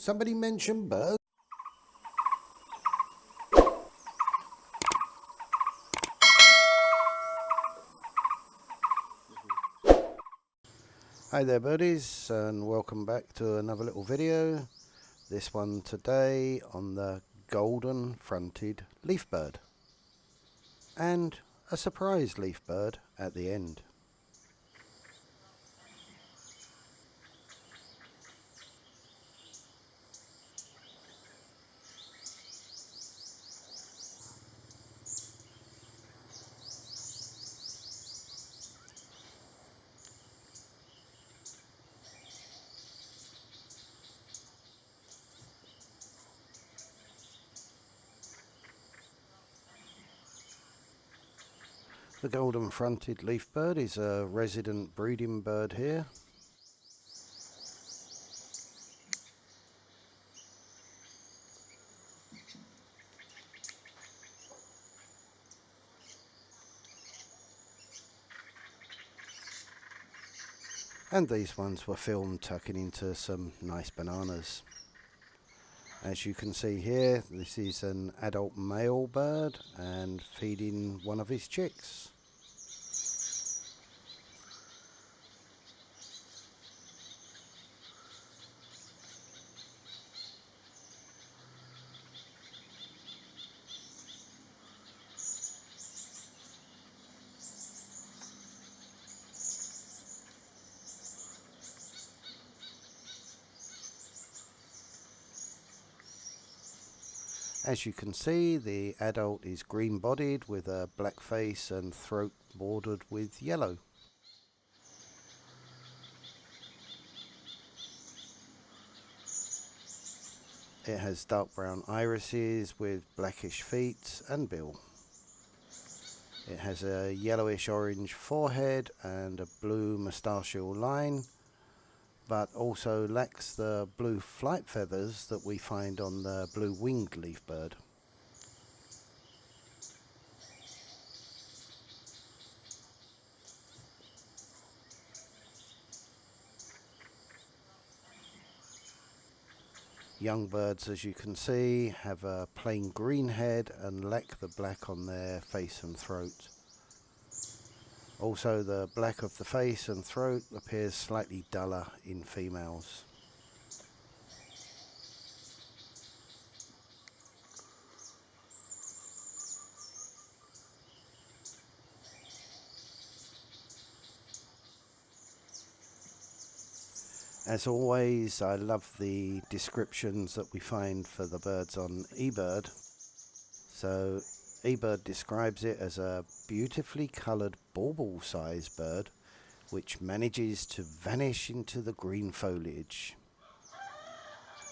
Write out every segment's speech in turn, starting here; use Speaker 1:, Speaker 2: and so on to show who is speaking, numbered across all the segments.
Speaker 1: Somebody mentioned birds. Hi there birdies, and welcome back to another little video. This one today on the Golden-fronted Leafbird. And a surprise leafbird at the end. The Golden-fronted Leafbird is a resident breeding bird here. And these ones were filmed tucking into some nice bananas. As you can see here, this is an adult male bird and feeding one of his chicks. As you can see, the adult is green bodied with a black face and throat bordered with yellow. It has dark brown irises with blackish feet and bill. It has a yellowish orange forehead and a blue moustachial line, but also lacks the blue flight feathers that we find on the blue-winged leafbird. Young birds, as you can see, have a plain green head and lack the black on their face and throat. Also, the black of the face and throat appears slightly duller in females. As always, I love the descriptions that we find for the birds on eBird. So, eBird describes it as a beautifully coloured bauble-sized bird which manages to vanish into the green foliage.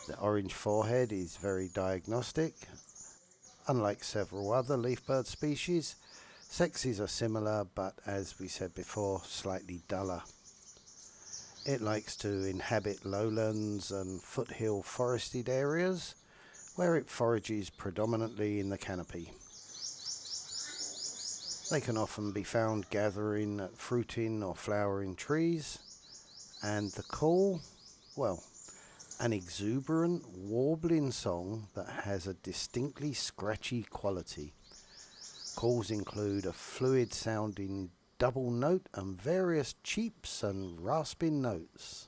Speaker 1: The orange forehead is very diagnostic. Unlike several other leafbird species, sexes are similar, but as we said before, slightly duller. It likes to inhabit lowlands and foothill forested areas, where it forages predominantly in the canopy. They can often be found gathering at fruiting or flowering trees, and the call, well, an exuberant warbling song that has a distinctly scratchy quality. Calls include a fluid sounding double note and various cheeps and rasping notes.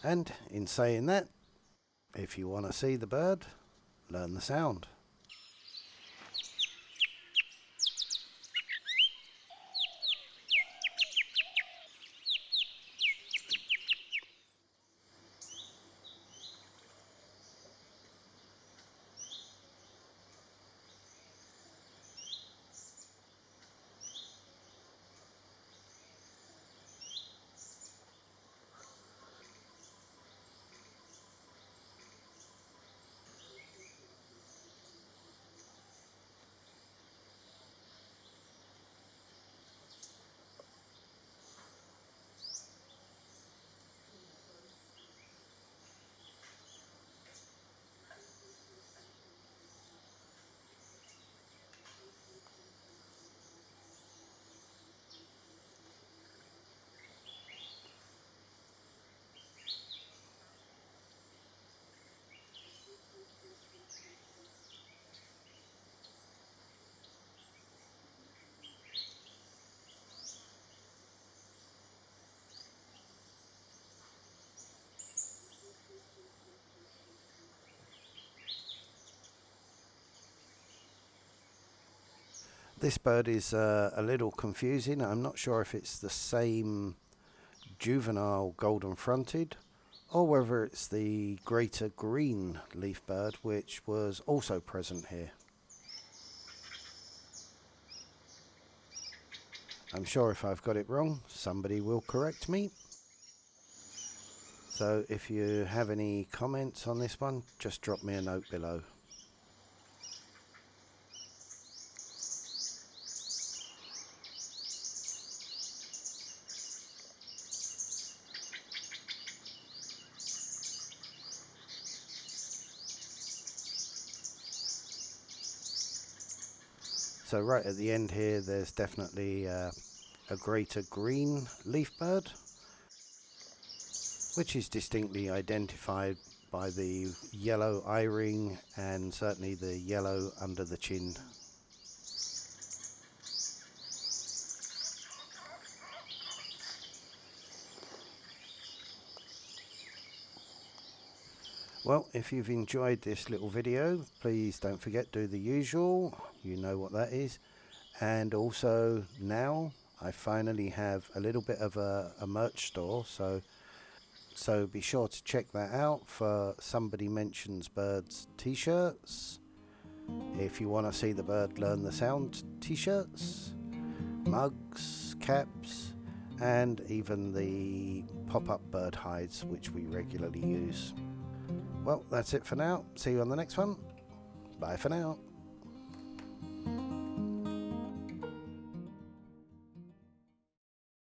Speaker 1: And in saying that, if you want to see the bird, learn the sound. This bird is a little confusing. I'm not sure if it's the same juvenile golden-fronted or whether it's the greater green leafbird which was also present here. I'm sure if I've got it wrong, somebody will correct me. So if you have any comments on this one, just drop me a note below. So right at the end here, there's definitely a greater green leafbird, which is distinctly identified by the yellow eye ring and certainly the yellow under the chin. Well, if you've enjoyed this little video, please don't forget to do the usual, you know what that is. And also now I finally have a little bit of a merch store, so be sure to check that out for Somebody Mentions Birds t-shirts. If you want to see the bird learn the sound t-shirts, mugs, caps, and even the pop-up bird hides which we regularly use. Well, that's it for now. See you on the next one. Bye for now.